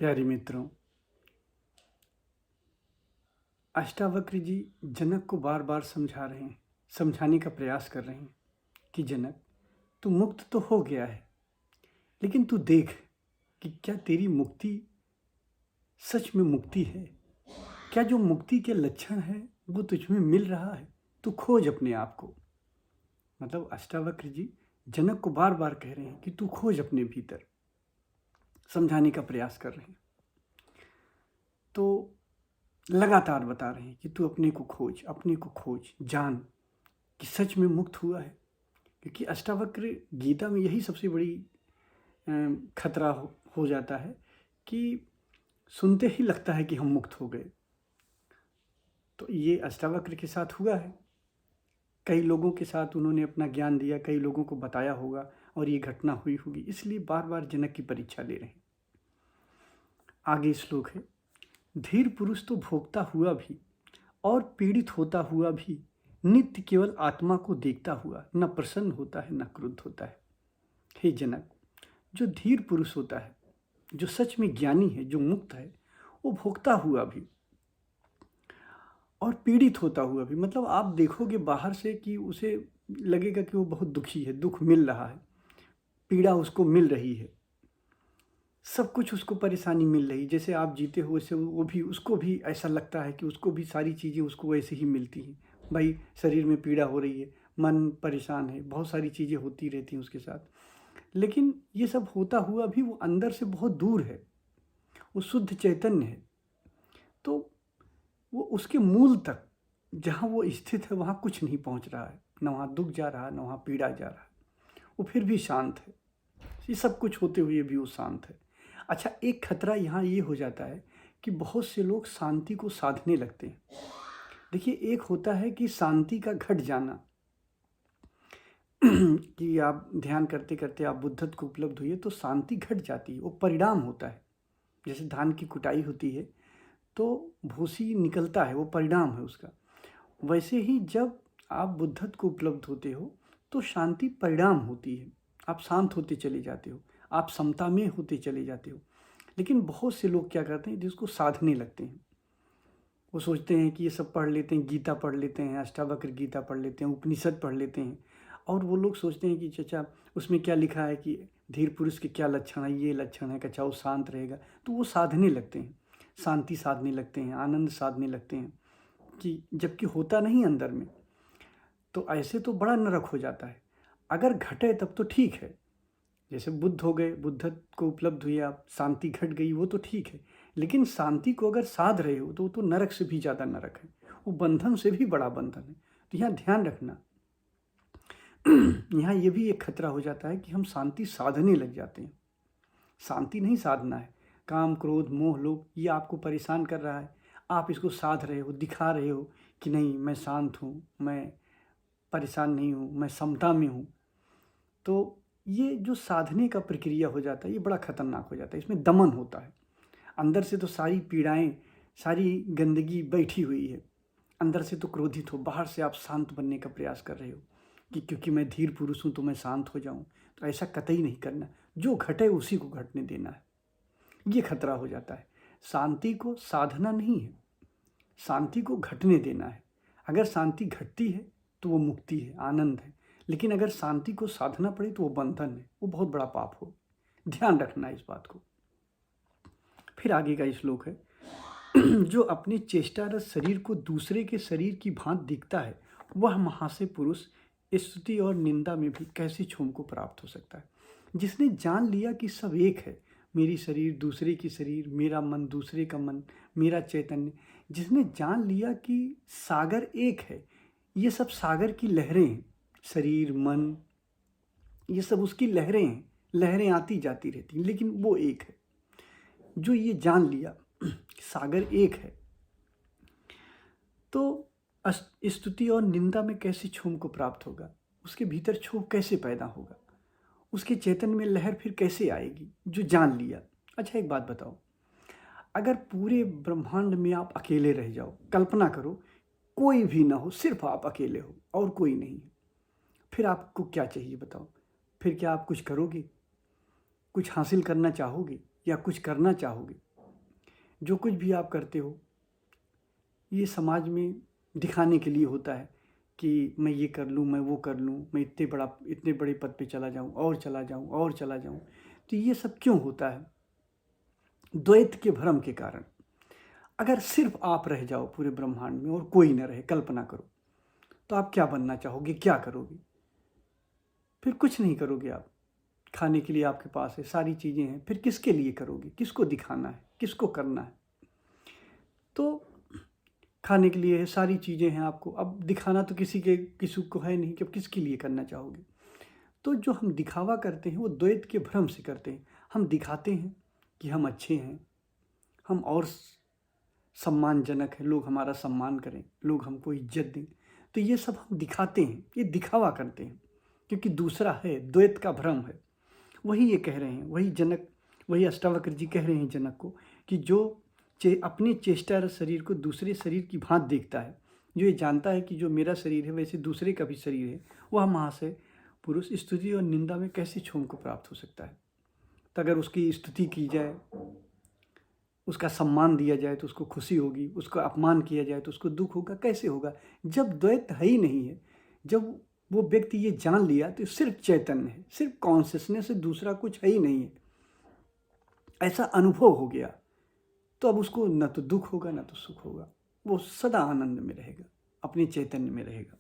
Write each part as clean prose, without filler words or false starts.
प्यारे मित्रों, अष्टावक्र जी जनक को बार बार समझा रहे हैं, समझाने का प्रयास कर रहे हैं कि जनक, तू मुक्त तो हो गया है, लेकिन तू देख कि क्या तेरी मुक्ति सच में मुक्ति है। क्या जो मुक्ति के लक्षण है वो तुझमें मिल रहा है। तू खोज अपने आप को। मतलब अष्टावक्र जी जनक को बार बार कह रहे हैं कि तू खोज अपने भीतर, समझाने का प्रयास कर रहे हैं। तो लगातार बता रहे हैं कि तू अपने को खोज, अपने को खोज, जान कि सच में मुक्त हुआ है। क्योंकि अष्टावक्र गीता में यही सबसे बड़ी खतरा हो जाता है कि सुनते ही लगता है कि हम मुक्त हो गए। तो ये अष्टावक्र के साथ हुआ है। कई लोगों के साथ उन्होंने अपना ज्ञान दिया, कई लोगों को बताया होगा और ये घटना हुई होगी, इसलिए बार बार जनक की परीक्षा ले रहे हैं। आगे श्लोक है, धीर पुरुष तो भोगता हुआ भी और पीड़ित होता हुआ भी नित्य केवल आत्मा को देखता हुआ न प्रसन्न होता है न क्रुद्ध होता है। हे जनक, जो धीर पुरुष होता है, जो सच में ज्ञानी है, जो मुक्त है, वो भोगता हुआ भी और पीड़ित होता हुआ भी, मतलब आप देखोगे बाहर से कि उसे लगेगा कि वो बहुत दुखी है, दुख मिल रहा है, पीड़ा उसको मिल रही है, सब कुछ उसको परेशानी मिल रही। जैसे आप जीते हो वैसे वो भी, उसको भी ऐसा लगता है कि उसको भी सारी चीज़ें उसको वैसे ही मिलती हैं। भाई शरीर में पीड़ा हो रही है, मन परेशान है, बहुत सारी चीज़ें होती रहती हैं उसके साथ, लेकिन ये सब होता हुआ भी वो अंदर से बहुत दूर है, वो शुद्ध चैतन्य है। तो वो उसके मूल तक जहाँ वो स्थित है वहाँ कुछ नहीं पहुँच रहा है, न वहाँ दुख जा रहा है न वहाँ पीड़ा जा रहा है, वो फिर भी शांत है। ये सब कुछ होते हुए भी वो शांत है। अच्छा, एक खतरा यहाँ ये हो जाता है कि बहुत से लोग शांति को साधने लगते हैं। देखिए, एक होता है कि शांति का घट जाना कि आप ध्यान करते करते आप बुद्धत्व को उपलब्ध हुए तो शांति घट जाती है, वो परिणाम होता है। जैसे धान की कुटाई होती है तो भूसी निकलता है, वो परिणाम है उसका। वैसे ही जब आप बुद्धत्व को उपलब्ध होते हो तो शांति परिणाम होती है, आप शांत होते चले जाते हो, आप समता में होते चले जाते हो। लेकिन बहुत से लोग क्या करते हैं, जिसको साधने लगते हैं। वो सोचते हैं कि ये सब पढ़ लेते हैं, गीता पढ़ लेते हैं, अष्टावक्र गीता पढ़ लेते हैं, उपनिषद पढ़ लेते हैं, और वो लोग सोचते हैं कि चचा उसमें क्या लिखा है कि धीर पुरुष के क्या लक्षण है, ये लक्षण है, कचा वो शांत रहेगा। तो वो साधने लगते हैं, शांति साधने लगते हैं, आनंद साधने लगते हैं, कि जबकि होता नहीं अंदर में। तो ऐसे तो बड़ा नरक हो जाता है। अगर घटे तब तो ठीक है, जैसे बुद्ध हो गए, बुद्धत्व को उपलब्ध हुए आप, शांति घट गई, वो तो ठीक है। लेकिन शांति को अगर साध रहे हो तो वो तो नरक से भी ज़्यादा नरक है, वो बंधन से भी बड़ा बंधन है। तो यहाँ ध्यान रखना, यहाँ ये भी एक खतरा हो जाता है कि हम शांति साधने लग जाते हैं। शांति नहीं साधना है। काम क्रोध मोह लोभ ये आपको परेशान कर रहा है, आप इसको साध रहे हो, दिखा रहे हो कि नहीं मैं शांत हूँ, मैं परेशान नहीं हूँ, मैं समता में हूँ। तो ये जो साधने का प्रक्रिया हो जाता है ये बड़ा खतरनाक हो जाता है, इसमें दमन होता है। अंदर से तो सारी पीड़ाएं, सारी गंदगी बैठी हुई है, अंदर से तो क्रोधित हो, बाहर से आप शांत बनने का प्रयास कर रहे हो कि क्योंकि मैं धीर पुरुष हूँ तो मैं शांत हो जाऊँ। तो ऐसा कतई नहीं करना, जो घटे उसी को घटने देना है, ये खतरा हो जाता है। शांति को साधना नहीं है, शांति को घटने देना है। अगर शांति घटती है तो वो मुक्ति है, आनंद है। लेकिन अगर शांति को साधना पड़े तो वो बंधन है, वो बहुत बड़ा पाप हो। ध्यान रखना है इस बात को। फिर आगे का श्लोक है, जो अपने चेष्टारत शरीर को दूसरे के शरीर की भांत दिखता है वह महाशय पुरुष स्तुति और निंदा में भी कैसे क्षोभ को प्राप्त हो सकता है। जिसने जान लिया कि सब एक है, मेरी शरीर दूसरे की शरीर, मेरा मन दूसरे का मन, मेरा चैतन्य, जिसने जान लिया कि सागर एक है, ये सब सागर की लहरें हैं, शरीर मन ये सब उसकी लहरें हैं, लहरें आती जाती रहती हैं, लेकिन वो एक है। जो ये जान लिया कि सागर एक है, तो स्तुति और निंदा में कैसे क्षोभ को प्राप्त होगा, उसके भीतर क्षोभ कैसे पैदा होगा, उसके चेतन में लहर फिर कैसे आएगी, जो जान लिया। अच्छा, एक बात बताओ, अगर पूरे ब्रह्मांड में आप अकेले रह जाओ, कल्पना करो कोई भी ना हो, सिर्फ आप अकेले हो और कोई नहीं है, फिर आपको क्या चाहिए बताओ? फिर क्या आप कुछ करोगे, कुछ हासिल करना चाहोगे या कुछ करना चाहोगे? जो कुछ भी आप करते हो ये समाज में दिखाने के लिए होता है कि मैं ये कर लूँ, मैं वो कर लूँ, मैं इतने बड़े पद पे चला जाऊँ और चला जाऊँ और चला जाऊँ। तो ये सब क्यों होता है? द्वैत के भ्रम के कारण। अगर सिर्फ आप रह जाओ पूरे ब्रह्मांड में और कोई न रहे, कल्पना करो, तो आप क्या बनना चाहोगे, क्या करोगे? फिर कुछ नहीं करोगे आप। खाने के लिए आपके पास है, सारी चीज़ें हैं, फिर किसके लिए करोगे? किसको दिखाना है, किसको करना है? तो खाने के लिए है, सारी चीज़ें हैं आपको, अब दिखाना तो किसी को है नहीं कि अब किसके लिए करना चाहोगे? तो जो हम दिखावा करते हैं वो द्वैत के भ्रम से करते हैं। हम दिखाते हैं कि हम अच्छे हैं, हम और सम्मानजनक हैं, लोग हमारा सम्मान करें, लोग हमको इज्जत दें। तो ये सब हम दिखाते हैं, ये दिखावा करते हैं, क्योंकि दूसरा है, द्वैत का भ्रम है। वही ये कह रहे हैं, वही अष्टावक्र जी कह रहे हैं जनक को कि जो अपने चेष्टा शरीर को दूसरे शरीर की भांत देखता है, जो ये जानता है कि जो मेरा शरीर है वैसे दूसरे का भी शरीर है, वह महाशय पुरुष स्तुति और निंदा में कैसे क्षोभ को प्राप्त हो सकता है? तो अगर उसकी स्तुति की जाए, उसका सम्मान दिया जाए तो उसको खुशी होगी, उसका अपमान किया जाए तो उसको दुख होगा, कैसे होगा? जब द्वैत है ही नहीं है, जब वो व्यक्ति ये जान लिया तो सिर्फ चैतन्य है, सिर्फ कॉन्शियसनेस से दूसरा कुछ है ही नहीं है, ऐसा अनुभव हो गया, तो अब उसको न तो दुख होगा न तो सुख होगा, वो सदा आनंद में रहेगा, अपने चैतन्य में रहेगा।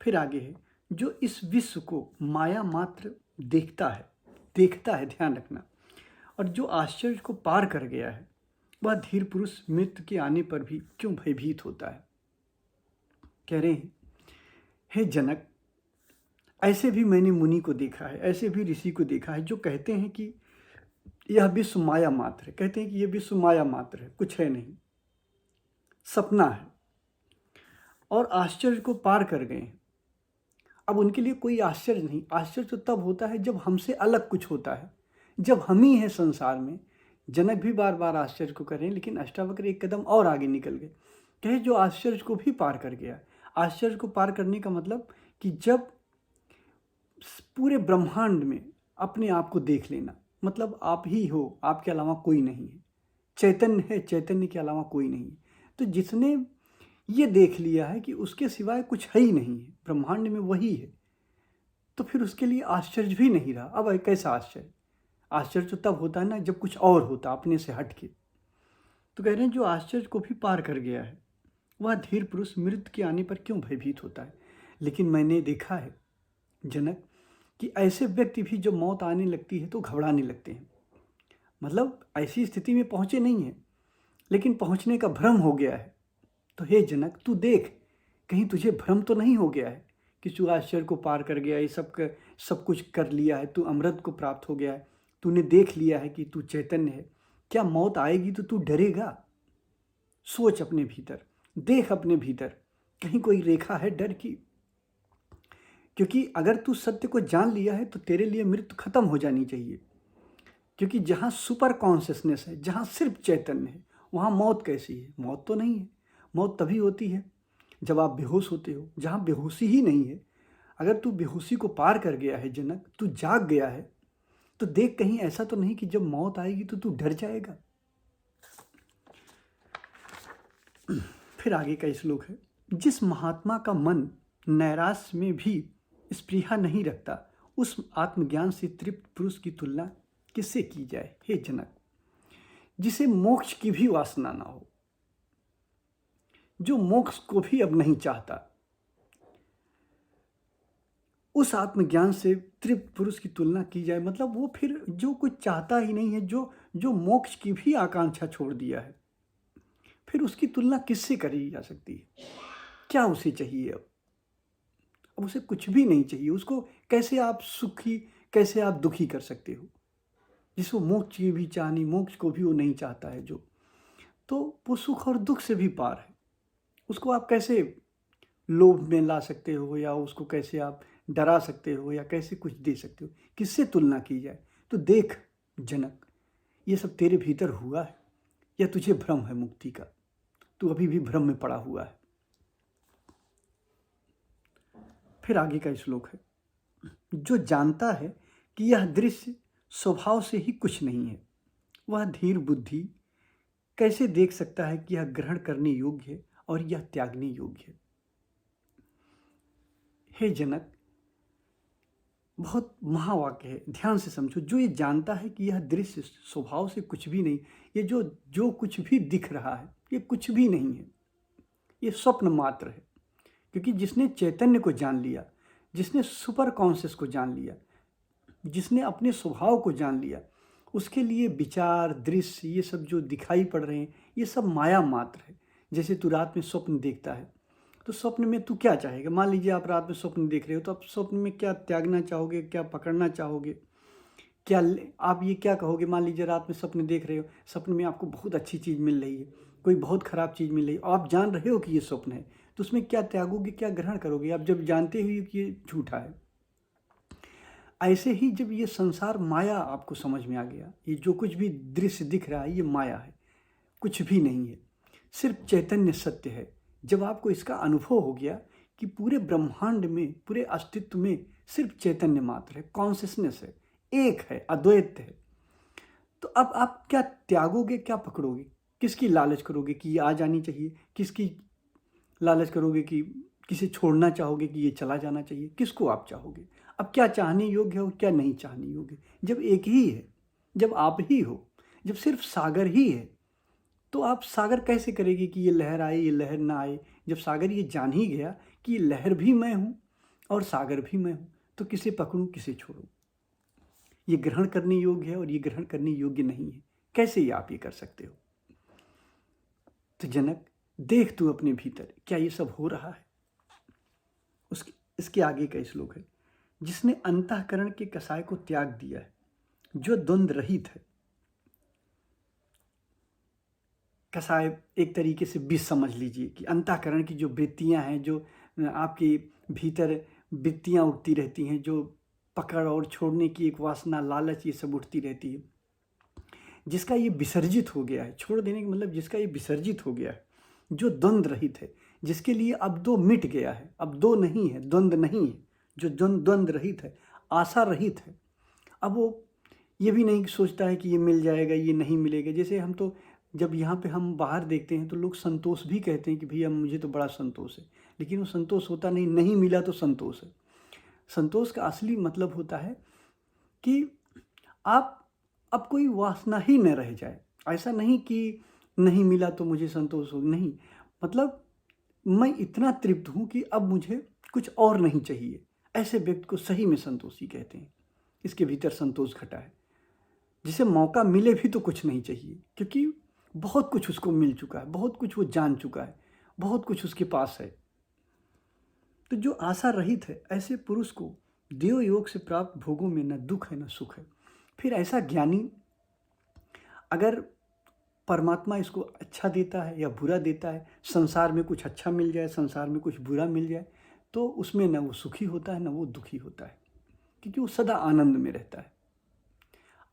फिर आगे है, जो इस विश्व को माया मात्र देखता है, ध्यान रखना, और जो आश्चर्य को पार कर गया है, वह धीर पुरुष मृत्यु के आने पर भी क्यों भयभीत होता है? कह रहे हैं, हे जनक, ऐसे भी मैंने मुनि को देखा है, ऐसे भी ऋषि को देखा है जो कहते हैं कि यह विश्व माया मात्र है, कहते हैं कि यह विश्व माया मात्र है, कुछ है नहीं, सपना है, और आश्चर्य को पार कर गए हैं। अब उनके लिए कोई आश्चर्य नहीं, आश्चर्य तो तब होता है जब हमसे अलग कुछ होता है, जब हम ही हैं संसार में। जनक भी बार बार आश्चर्य को करें, लेकिन अष्टावक्र एक कदम और आगे निकल गए, कहे जो आश्चर्य को भी पार कर गया। आश्चर्य को पार करने का मतलब कि जब पूरे ब्रह्मांड में अपने आप को देख लेना, मतलब आप ही हो, आपके अलावा कोई नहीं है, चैतन्य है, चैतन्य के अलावा कोई नहीं है। तो जिसने ये देख लिया है कि उसके सिवाय कुछ है ही नहीं है, ब्रह्मांड में वही है, तो फिर उसके लिए आश्चर्य भी नहीं रहा। अब कैसा आश्चर्य? आश्चर्य तो तब होता है ना जब कुछ और होता अपने से हट के। तो कह रहे हैं जो आश्चर्य को भी पार कर गया है, वह धीर पुरुष मृत्यु के आने पर क्यों भयभीत होता है? लेकिन मैंने देखा है जनक कि ऐसे व्यक्ति भी जब मौत आने लगती है तो घबराने लगते हैं, मतलब ऐसी स्थिति में पहुँचे नहीं हैं, लेकिन पहुँचने का भ्रम हो गया है। तो हे जनक, तू देख, कहीं तुझे भ्रम तो नहीं हो गया है कि तू आश्चर्य को पार कर गया, ये सब कुछ कर लिया है, तू अमृत को प्राप्त हो गया है, तूने देख लिया है कि तू चैतन्य है। क्या मौत आएगी तो तू डरेगा? सोच अपने भीतर, देख अपने भीतर, कहीं कोई रेखा है डर की? क्योंकि अगर तू सत्य को जान लिया है तो तेरे लिए मृत्यु खत्म हो जानी चाहिए, क्योंकि जहाँ सुपर कॉन्शियसनेस है, जहाँ सिर्फ चैतन्य है, वहाँ मौत कैसी है? मौत तो नहीं है। मौत तभी होती है जब आप बेहोश होते हो, जहाँ बेहोशी ही नहीं है। अगर तू बेहोशी को पार कर गया है जनक, तू जाग गया है, तो देख कहीं ऐसा तो नहीं कि जब मौत आएगी तो तू डर जाएगा। फिर आगे का श्लोक है, जिस महात्मा का मन नैराश्य में भी स्पृहा नहीं रखता, उस आत्मज्ञान से तृप्त पुरुष की तुलना किससे की जाए? हे जनक, जिसे मोक्ष की भी वासना ना हो, जो मोक्ष को भी अब नहीं चाहता, उस आत्मज्ञान से तृप्त पुरुष की तुलना की जाए, मतलब वो फिर जो कुछ चाहता ही नहीं है, जो मोक्ष की भी आकांक्षा छोड़ दिया है, फिर उसकी तुलना किससे करी जा सकती है? क्या उसे चाहिए? अब उसे कुछ भी नहीं चाहिए। उसको कैसे आप सुखी, कैसे आप दुखी कर सकते हो? जिसको मोक्ष की भी चाहनी, मोक्ष को भी वो नहीं चाहता है जो, तो वो सुख और दुख से भी पार है। उसको आप कैसे लोभ में ला सकते हो, या उसको कैसे आप डरा सकते हो, या कैसे कुछ दे सकते हो? किससे तुलना की जाए? तो देख जनक, ये सब तेरे भीतर हुआ है या तुझे भ्रम है मुक्ति का? तू अभी भी भ्रम में पड़ा हुआ है। फिर आगे का श्लोक है, जो जानता है कि यह दृश्य स्वभाव से ही कुछ नहीं है, वह धीर बुद्धि कैसे देख सकता है कि यह ग्रहण करने योग्य है और यह त्यागने योग्य है? हे जनक, बहुत महावाक्य है, ध्यान से समझो। जो ये जानता है कि यह दृश्य स्वभाव से कुछ भी नहीं, ये जो जो कुछ भी दिख रहा है ये कुछ भी नहीं है, ये स्वप्न मात्र है। क्योंकि जिसने चैतन्य को जान लिया, जिसने सुपर कॉन्शियस को जान लिया, जिसने अपने स्वभाव को जान लिया, उसके लिए विचार, दृश्य, ये सब जो दिखाई पड़ रहे हैं ये सब माया मात्र है। जैसे तू रात में स्वप्न देखता है, तो स्वप्न में तू क्या चाहेगा? मान लीजिए आप रात में स्वप्न देख रहे हो, तो आप स्वप्न में क्या त्यागना चाहोगे, क्या पकड़ना चाहोगे, क्या आप ये क्या कहोगे? मान लीजिए रात में सपने देख रहे हो, सपने में आपको बहुत अच्छी चीज़ मिल रही है, कोई बहुत ख़राब चीज़ मिल रही है, आप जान रहे हो कि ये स्वप्न है, तो उसमें क्या त्यागोगे, क्या ग्रहण करोगे आप, जब जानते हो कि ये झूठा है? ऐसे ही जब ये संसार माया आपको समझ में आ गया, ये जो कुछ भी दृश्य दिख रहा है ये माया है, कुछ भी नहीं है, सिर्फ चैतन्य सत्य है। जब आपको इसका अनुभव हो गया कि पूरे ब्रह्मांड में, पूरे अस्तित्व में सिर्फ चैतन्य मात्र है, कॉन्शियसनेस है, एक है, अद्वैत है, तो अब आप क्या त्यागोगे, क्या पकड़ोगे? किसकी लालच करोगे कि ये आ जानी चाहिए? किसकी लालच करोगे कि किसे छोड़ना चाहोगे कि ये चला जाना चाहिए? किसको आप चाहोगे? अब क्या चाहने योग्य है और क्या नहीं चाहने योग्य? जब एक ही है, जब आप ही हो, जब सिर्फ सागर ही है, तो आप सागर कैसे करेगी कि ये लहर आए, ये लहर ना आए? जब सागर ये जान ही गया कि ये लहर भी मैं हूँ और सागर भी मैं हूँ, तो किसे पकड़ूँ, किसे छोड़ूँ? ये ग्रहण करने योग्य है और ये ग्रहण करने योग्य नहीं है। कैसे ये आप ये कर सकते हो? तो जनक, देख तू अपने भीतर, क्या ये सब हो रहा है? इसके आगे का श्लोक है, जिसने अंतःकरण के कसाय को त्याग दिया है, जो द्वंद्व रहित है। कसाय एक तरीके से विष समझ लीजिए कि अंतःकरण की जो वृत्तियां हैं, जो आपके भीतर वृत्तियां उठती रहती हैं, जो पकड़ और छोड़ने की एक वासना, लालच, ये सब उठती रहती है, जिसका ये विसर्जित हो गया है, छोड़ देने का मतलब जिसका ये विसर्जित हो गया है, जो द्वंद्व रहित है, जिसके लिए अब दो मिट गया है, अब दो नहीं है, द्वंद्व नहीं है, जो द्वंद्व रहित है, आशा रहित है। अब वो ये भी नहीं सोचता है कि ये मिल जाएगा, ये नहीं मिलेगा। जैसे हम तो जब यहाँ पे हम बाहर देखते हैं तो लोग संतोष भी कहते हैं कि भैया मुझे तो बड़ा संतोष है, लेकिन वो संतोष होता नहीं, नहीं मिला तो संतोष है। संतोष का असली मतलब होता है कि आप अब कोई वासना ही न रह जाए। ऐसा नहीं कि नहीं मिला तो मुझे संतोष हो, नहीं, मतलब मैं इतना तृप्त हूँ कि अब मुझे कुछ और नहीं चाहिए। ऐसे व्यक्ति को सही में संतोषी कहते हैं। इसके भीतर संतोष घटा है, जिसे मौका मिले भी तो कुछ नहीं चाहिए, क्योंकि बहुत कुछ उसको मिल चुका है, बहुत कुछ वो जान चुका है, बहुत कुछ उसके पास है। तो जो आशा रहित है, ऐसे पुरुष को देव योग से प्राप्त भोगों में न दुख है न सुख है। फिर ऐसा ज्ञानी, अगर परमात्मा इसको अच्छा देता है या बुरा देता है, संसार में कुछ अच्छा मिल जाए, संसार में कुछ बुरा मिल जाए, तो उसमें न वो सुखी होता है न वो दुखी होता है, क्योंकि वो सदा आनंद में रहता है।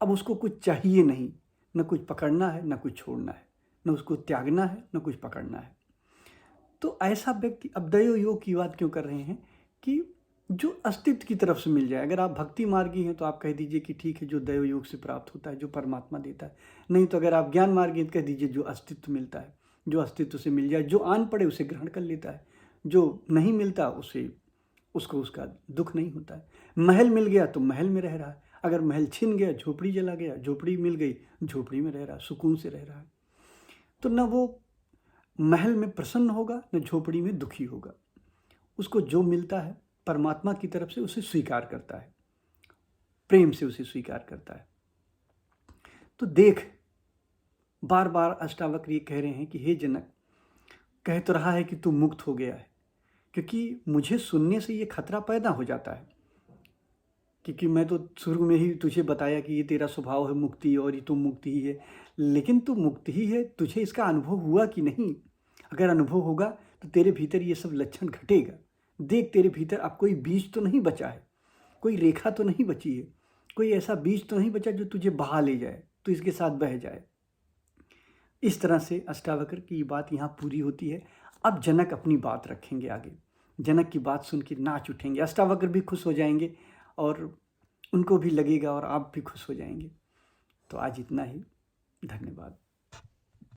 अब उसको कुछ चाहिए नहीं, न कुछ पकड़ना है न कुछ छोड़ना है, न उसको त्यागना है न कुछ पकड़ना है। तो ऐसा व्यक्ति, अब दैव योग की बात क्यों कर रहे हैं कि जो अस्तित्व की तरफ से मिल जाए। अगर आप भक्ति मार्गी हैं तो आप कह दीजिए कि ठीक है, जो दैव योग से प्राप्त होता है, जो परमात्मा देता है। नहीं तो अगर आप ज्ञान मार्गी हैं तो कह दीजिए जो अस्तित्व मिलता है, जो अस्तित्व से मिल जाए, जो आन पड़े उसे ग्रहण कर लेता है, जो नहीं मिलता उसको उसका दुख नहीं होता है। महल मिल गया तो महल में रह रहा है, अगर महल छिन गया, झोपड़ी जला गया, झोपड़ी मिल गई, झोपड़ी में रह रहा है, सुकून से रह रहा है। तो न वो महल में प्रसन्न होगा न झोपड़ी में दुखी होगा। उसको जो मिलता है परमात्मा की तरफ से उसे स्वीकार करता है, प्रेम से उसे स्वीकार करता है। तो देख, बार बार अष्टावक्र ये कह रहे हैं कि हे जनक, कह तो रहा है कि तू मुक्त हो गया है, क्योंकि मुझे सुनने से ये खतरा पैदा हो जाता है, क्योंकि मैं तो शुरू में ही तुझे बताया कि ये तेरा स्वभाव है मुक्ति और ये तू मुक्ति ही है। लेकिन तू मुक्त ही है, तुझे इसका अनुभव हुआ कि नहीं? अगर अनुभव होगा तो तेरे भीतर ये सब लक्षण घटेगा। देख, तेरे भीतर अब कोई बीज तो नहीं बचा है, कोई रेखा तो नहीं बची है, कोई ऐसा बीज तो नहीं बचा जो तुझे बहा ले जाए, तो इसके साथ बह जाए। इस तरह से अष्टावक्र की बात यहाँ पूरी होती है। अब जनक अपनी बात रखेंगे आगे। जनक की बात सुन के नाच उठेंगे, अष्टावक्र भी खुश हो जाएंगे और उनको भी लगेगा और आप भी खुश हो जाएंगे। तो आज इतना ही, धन्यवाद।